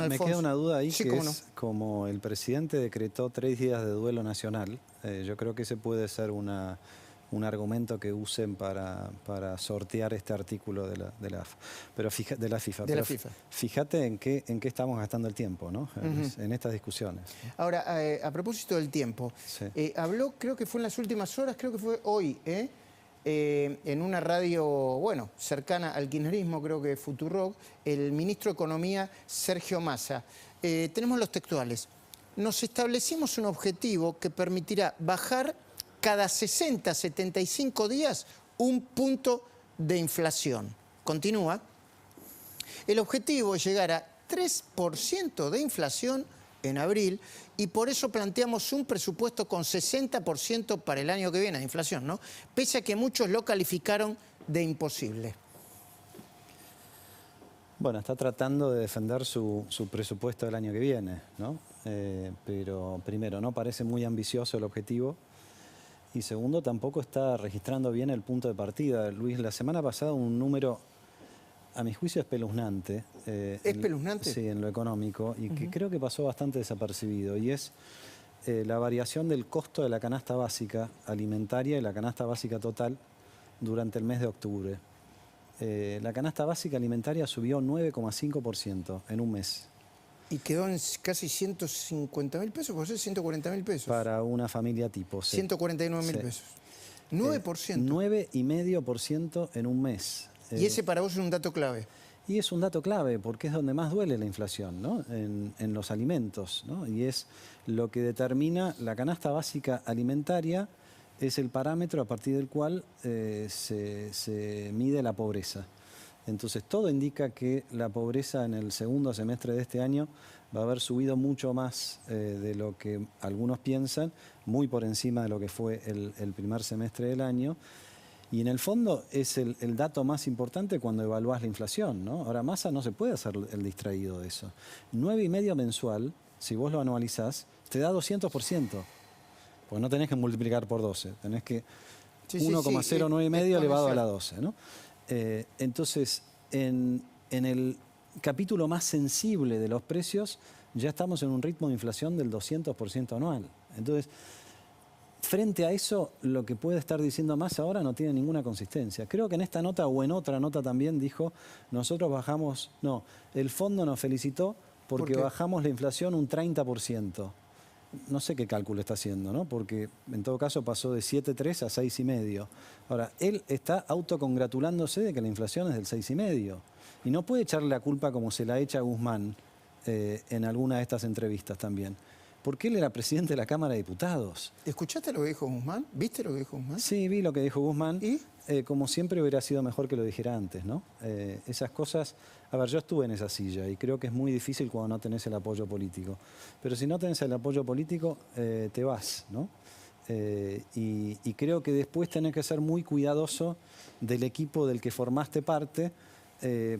Me queda una duda ahí, Sí, que cómo no. es como el presidente decretó 3 días de duelo nacional. Yo creo que ese puede ser un argumento que usen para sortear este artículo de la FIFA. De la FIFA. Fíjate en qué estamos gastando el tiempo, ¿no? En estas discusiones, ¿no? Ahora, a propósito del tiempo, Sí. habló, creo que fue en las últimas horas, creo que fue hoy, en una radio, bueno, cercana al kirchnerismo, creo que Futurock, el ministro de Economía, Sergio Massa. Tenemos los textuales. Nos establecimos un objetivo que permitirá bajar cada 60, 75 días un punto de inflación. Continúa. El objetivo es llegar a 3% de inflación en abril y por eso planteamos un presupuesto con 60% para el año que viene de inflación, ¿no? Pese a que muchos lo calificaron de imposible. Bueno, está tratando de defender su presupuesto del año que viene, ¿no? Pero primero, no parece muy ambicioso el objetivo. Y segundo, tampoco está registrando bien el punto de partida. Luis, la semana pasada un número, a mi juicio, espeluznante. ¿Espeluznante? Sí, en lo económico, y que creo que pasó bastante desapercibido, y es la variación del costo de la canasta básica alimentaria y la canasta básica total durante el mes de octubre. La canasta básica alimentaria subió 9,5% en un mes. Y quedó en casi 150.000 pesos, ¿por ser 140.000 pesos? Para una familia tipo C. 149.000 Sí. pesos. 9%. 9,5% en un mes. Y ese para vos es un dato clave. Y es un dato clave porque es donde más duele la inflación, ¿no? En los alimentos, ¿no? Y es lo que determina la canasta básica alimentaria, es el parámetro a partir del cual se mide la pobreza. Entonces todo indica que la pobreza en el segundo semestre de este año va a haber subido mucho más de lo que algunos piensan, muy por encima de lo que fue el primer semestre del año. Y en el fondo es el dato más importante cuando evaluás la inflación, ¿no? Ahora, Massa no se puede hacer el distraído de eso. 9,5 mensual, si vos lo anualizás, te da 200%. Pues no tenés que multiplicar por 12, tenés que 1,09 elevado a la 12, ¿no? Entonces, en el capítulo más sensible de los precios, ya estamos en un ritmo de inflación del 200% anual. Entonces, frente a eso, lo que puede estar diciendo Massa ahora no tiene ninguna consistencia. Creo que en esta nota o en otra nota también dijo, nosotros bajamos, no, el fondo nos felicitó porque bajamos la inflación un 30%. No sé qué cálculo está haciendo, ¿no? Porque en todo caso pasó de 7,3 a 6,5. Ahora, él está autocongratulándose de que la inflación es del 6,5. Y no puede echarle la culpa como se la echa a Guzmán en alguna de estas entrevistas también. Porque él era presidente de la Cámara de Diputados. ¿Escuchaste lo que dijo Guzmán? ¿Viste lo que dijo Guzmán? Sí, vi lo que dijo Guzmán. ¿Y? Como siempre hubiera sido mejor que lo dijera antes, ¿no? Esas cosas... A ver, yo estuve en esa silla y creo que es muy difícil cuando no tenés el apoyo político. Pero si no tenés el apoyo político, te vas, ¿no? Y creo que después tenés que ser muy cuidadoso del equipo del que formaste parte,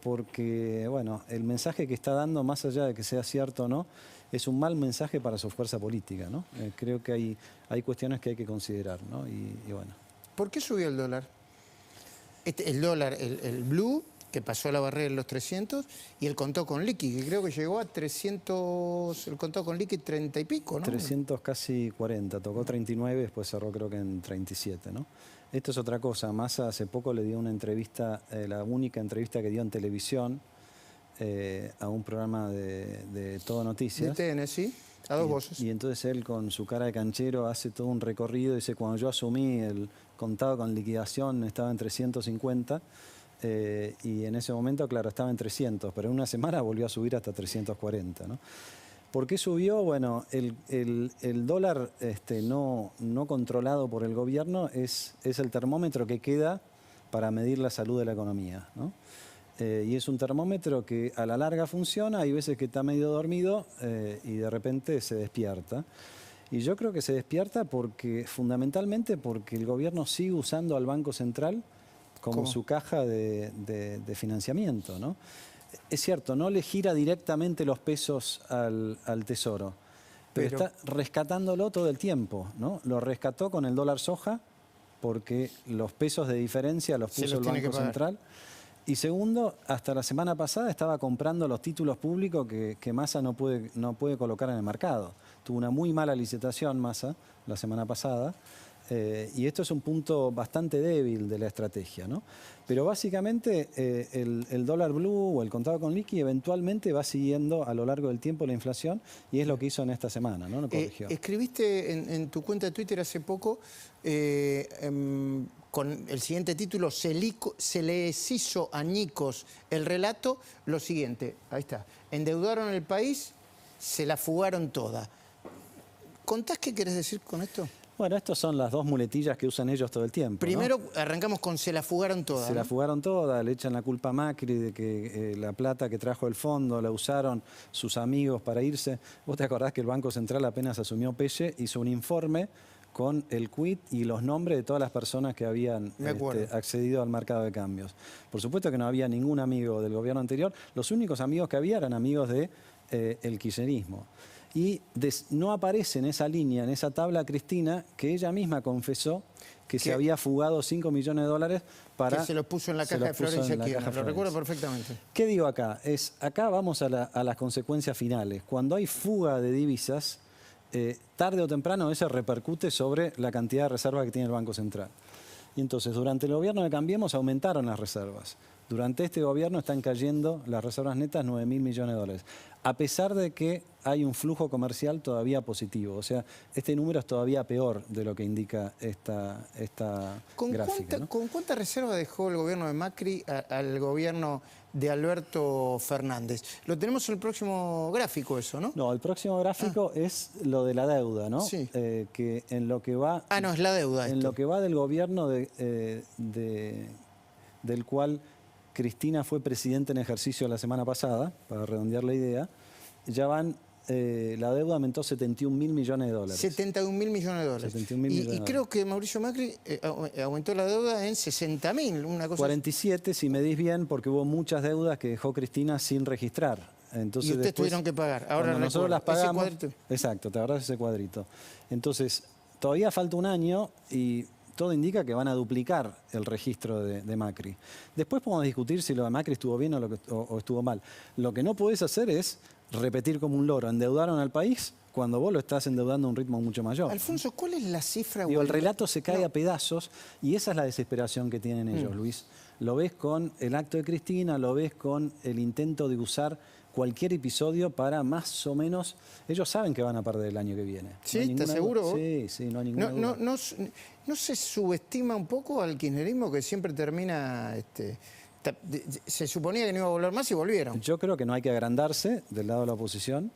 porque, bueno, el mensaje que está dando, más allá de que sea cierto o no, es un mal mensaje para su fuerza política, ¿no? Creo que hay cuestiones que hay que considerar, ¿no? Y bueno. ¿Por qué subió el dólar? El dólar, el blue, que pasó la barrera de los 300, y el contado con liqui, que creo que llegó a 300, el contado con liqui 30 y pico, ¿no? 300 casi 40, tocó 39, después cerró creo que en 37, ¿no? Esto es otra cosa. Massa hace poco le dio una entrevista, la única entrevista que dio en televisión, a un programa de Todo Noticias. De TN, sí, a dos voces. Y entonces él con su cara de canchero hace todo un recorrido, dice, cuando yo asumí el contado con liquidación estaba en 350, y en ese momento, claro, estaba en 300, pero en una semana volvió a subir hasta 340, ¿no? ¿Por qué subió? Bueno, el dólar no controlado por el gobierno es el termómetro que queda para medir la salud de la economía, ¿no? Y es un termómetro que a la larga funciona, hay veces que está medio dormido y de repente se despierta. Y yo creo que se despierta fundamentalmente porque el gobierno sigue usando al Banco Central como su caja de financiamiento, ¿no? Es cierto, no le gira directamente los pesos al Tesoro, pero está rescatándolo todo el tiempo, ¿no? Lo rescató con el dólar soja porque los pesos de diferencia los puso el Banco Central. Y segundo, hasta la semana pasada estaba comprando los títulos públicos que Massa no puede colocar en el mercado. Tuvo una muy mala licitación Massa la semana pasada. Y esto es un punto bastante débil de la estrategia, ¿no? Pero básicamente el dólar blue o el contado con liqui eventualmente va siguiendo a lo largo del tiempo la inflación y es lo que hizo en esta semana, ¿no? Lo corrigió. Escribiste en tu cuenta de Twitter hace poco con el siguiente título: se les hizo añicos el relato, lo siguiente, ahí está: endeudaron el país, se la fugaron toda. ¿Contás qué querés decir con esto? Bueno, estas son las dos muletillas que usan ellos todo el tiempo, Primero, ¿no? arrancamos con se la fugaron toda. Se la fugaron toda, le echan la culpa a Macri de que la plata que trajo el fondo la usaron sus amigos para irse. ¿Vos te acordás que el Banco Central apenas asumió Pelle, hizo un informe con el quit y los nombres de todas las personas que habían accedido al mercado de cambios? Por supuesto que no había ningún amigo del gobierno anterior, los únicos amigos que había eran amigos de el kirchnerismo. Y no aparece en esa línea, en esa tabla, Cristina, que ella misma confesó que se había fugado 5 millones de dólares para... Que se los puso en la caja de Florencia Kirchner, lo recuerdo perfectamente. ¿Qué digo acá? Acá vamos a las consecuencias finales. Cuando hay fuga de divisas, tarde o temprano eso repercute sobre la cantidad de reservas que tiene el Banco Central. Y entonces, durante el gobierno de Cambiemos aumentaron las reservas. Durante este gobierno están cayendo las reservas netas 9.000 millones de dólares, a pesar de que hay un flujo comercial todavía positivo. O sea, este número es todavía peor de lo que indica esta gráfica, ¿no? ¿Con cuánta reserva dejó el gobierno de Macri al gobierno de Alberto Fernández? Lo tenemos en el próximo gráfico eso, ¿no? No, el próximo gráfico es lo de la deuda, ¿no? Sí. Que en lo que va... no, es la deuda. En lo que va del gobierno del cual Cristina fue presidente en ejercicio la semana pasada, para redondear la idea, ya van, la deuda aumentó 71.000 millones de dólares. 71.000 millones de dólares. 71.000 millones de y creo que Mauricio Macri aumentó la deuda en 60.000, una cosa 47, si medís bien, porque hubo muchas deudas que dejó Cristina sin registrar. Entonces, y ustedes tuvieron que pagar. Ahora nosotros las pagamos. Ese cuadrito. Exacto, te acordás ese cuadrito. Entonces, todavía falta un año y todo indica que van a duplicar el registro de Macri. Después podemos discutir si lo de Macri estuvo bien o estuvo mal. Lo que no podés hacer es repetir como un loro. Endeudaron al país cuando vos lo estás endeudando a un ritmo mucho mayor. Alfonso, ¿cuál es la cifra? Digo, el relato se cae a pedazos y esa es la desesperación que tienen ellos, Luis. Lo ves con el acto de Cristina, lo ves con el intento de usar cualquier episodio para más o menos... Ellos saben que van a perder el año que viene. ¿Sí? ¿Estás seguro? Sí, no hay ninguna duda. ¿No se subestima un poco al kirchnerismo que siempre termina... se suponía que no iba a volver más y volvieron? Yo creo que no hay que agrandarse del lado de la oposición,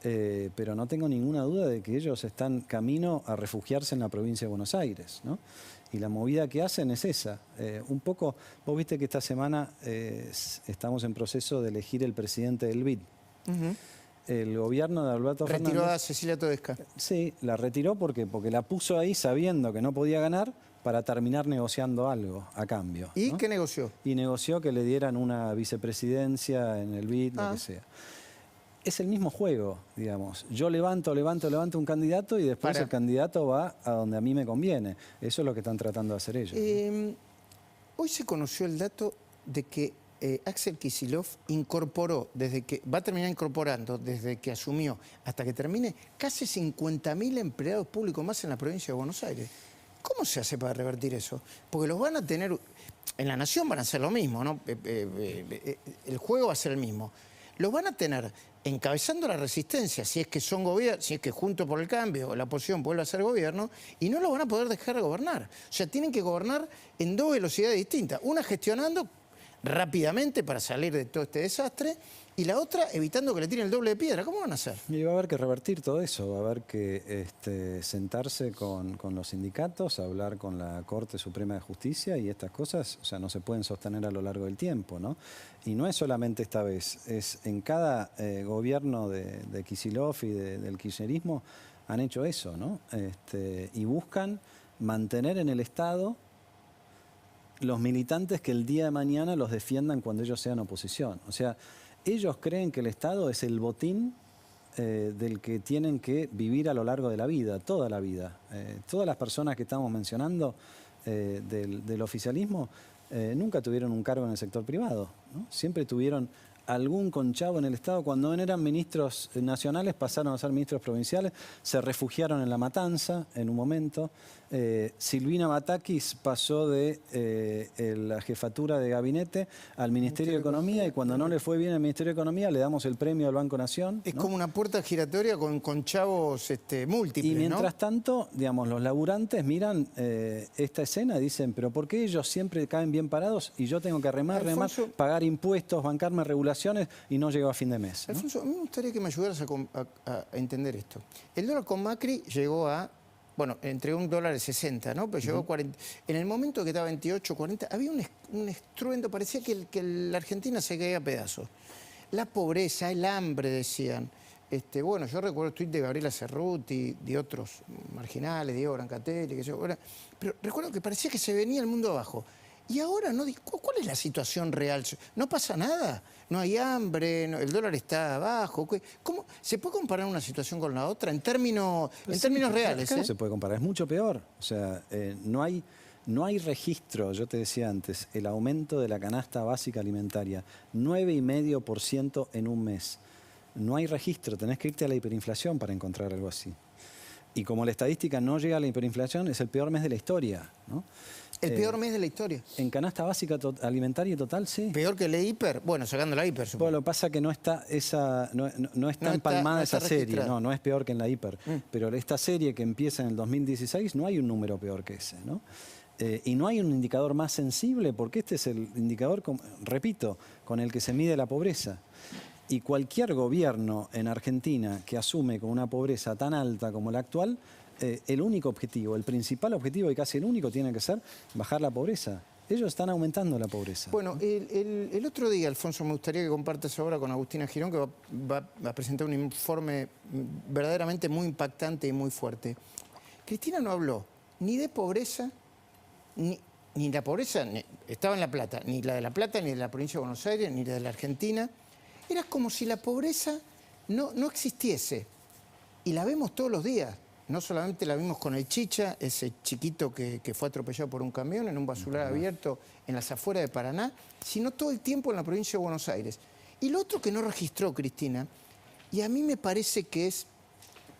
pero no tengo ninguna duda de que ellos están camino a refugiarse en la provincia de Buenos Aires, ¿no? Y la movida que hacen es esa. Un poco, vos viste que esta semana estamos en proceso de elegir el presidente del BID. El gobierno de Alberto Fernández... Retiró a Cecilia Todesca. Sí, la retiró porque la puso ahí sabiendo que no podía ganar para terminar negociando algo a cambio, ¿Y ¿no? qué negoció? Y negoció que le dieran una vicepresidencia en el BID, lo que sea. Es el mismo juego, digamos. Yo levanto un candidato y después el candidato va a donde a mí me conviene. Eso es lo que están tratando de hacer ellos, ¿no? Hoy se conoció el dato de que Axel Kicillof va a terminar incorporando desde que asumió hasta que termine casi 50.000 empleados públicos más en la provincia de Buenos Aires. ¿Cómo se hace para revertir eso? Porque los van a tener... En la Nación van a hacer lo mismo, ¿no? El juego va a ser el mismo. Los van a tener encabezando la resistencia, si es que son gobierno, si es que Juntos por el Cambio la oposición vuelve a ser gobierno, y no los van a poder dejar de gobernar. O sea, tienen que gobernar en dos velocidades distintas. Una gestionando rápidamente para salir de todo este desastre, y la otra evitando que le tiren el doble de piedra. ¿Cómo van a hacer? Y va a haber que revertir todo eso, va a haber que sentarse con los sindicatos, hablar con la Corte Suprema de Justicia, y estas cosas, o sea, no se pueden sostener a lo largo del tiempo, ¿no? Y no es solamente esta vez, es en cada gobierno de Kicillof y del kirchnerismo han hecho eso, ¿no? Y buscan mantener en el Estado los militantes que el día de mañana los defiendan cuando ellos sean oposición. O sea, ellos creen que el Estado es el botín del que tienen que vivir a lo largo de la vida, toda la vida. Todas las personas que estamos mencionando del oficialismo nunca tuvieron un cargo en el sector privado, ¿no? Siempre tuvieron algún conchavo en el Estado. Cuando no eran ministros nacionales pasaron a ser ministros provinciales, se refugiaron en La Matanza en un momento. Silvina Batakis pasó de la jefatura de gabinete al Ministerio de Economía, y cuando no le fue bien al Ministerio de Economía le damos el premio al Banco Nación, Es ¿no? como una puerta giratoria con chavos múltiples, Y mientras ¿no? tanto, digamos, los laburantes miran esta escena y dicen, pero ¿por qué ellos siempre caen bien parados y yo tengo que remar, Alfonso, pagar impuestos, bancarme regulaciones y no llego a fin de mes, ¿no? Alfonso, a mí me gustaría que me ayudaras a entender esto. El dólar con Macri llegó a, bueno, entre $1.60, ¿no? Pero llegó a 40. En el momento que estaba 28, 40, había un estruendo, parecía que la Argentina se caía a pedazos. La pobreza, el hambre, decían. Bueno, yo recuerdo el tuit de Gabriela Cerruti, de otros marginales, Diego Brancatelli, que yo, pero recuerdo que parecía que se venía el mundo abajo. Y ahora, no, ¿cuál es la situación real? ¿No pasa nada? ¿No hay hambre? ¿El dólar está abajo? ¿Cómo se puede comparar una situación con la otra en términos reales? Acá no se puede comparar, es mucho peor. O sea, no hay registro, yo te decía antes, el aumento de la canasta básica alimentaria, 9,5% en un mes. No hay registro, tenés que irte a la hiperinflación para encontrar algo así. Y como la estadística no llega a la hiperinflación, es el peor mes de la historia, ¿no? El peor mes de la historia. En canasta básica alimentaria total, sí. Peor que la hiper, bueno, sacando la hiper, supongo. Bueno, lo que pasa es que no está empalmada esa serie, no es peor que en la hiper. Pero esta serie que empieza en el 2016 no hay un número peor que ese, ¿no? Y no hay un indicador más sensible, porque este es el indicador, repito, con el que se mide la pobreza. Y cualquier gobierno en Argentina que asume con una pobreza tan alta como la actual, el único objetivo, el principal objetivo y casi el único tiene que ser bajar la pobreza. Ellos están aumentando la pobreza. Bueno, el otro día, Alfonso, me gustaría que compartas ahora con Agustina Girón, que va a presentar un informe verdaderamente muy impactante y muy fuerte. Cristina no habló ni de pobreza, ni la pobreza estaba en La Plata, ni la de La Plata, ni de la provincia de Buenos Aires, ni la de la Argentina. Era como si la pobreza no existiese. Y la vemos todos los días. No solamente la vimos con el Chicha, ese chiquito que fue atropellado por un camión en un basural abierto en las afueras de Paraná, sino todo el tiempo en la provincia de Buenos Aires. Y lo otro que no registró Cristina, y a mí me parece que es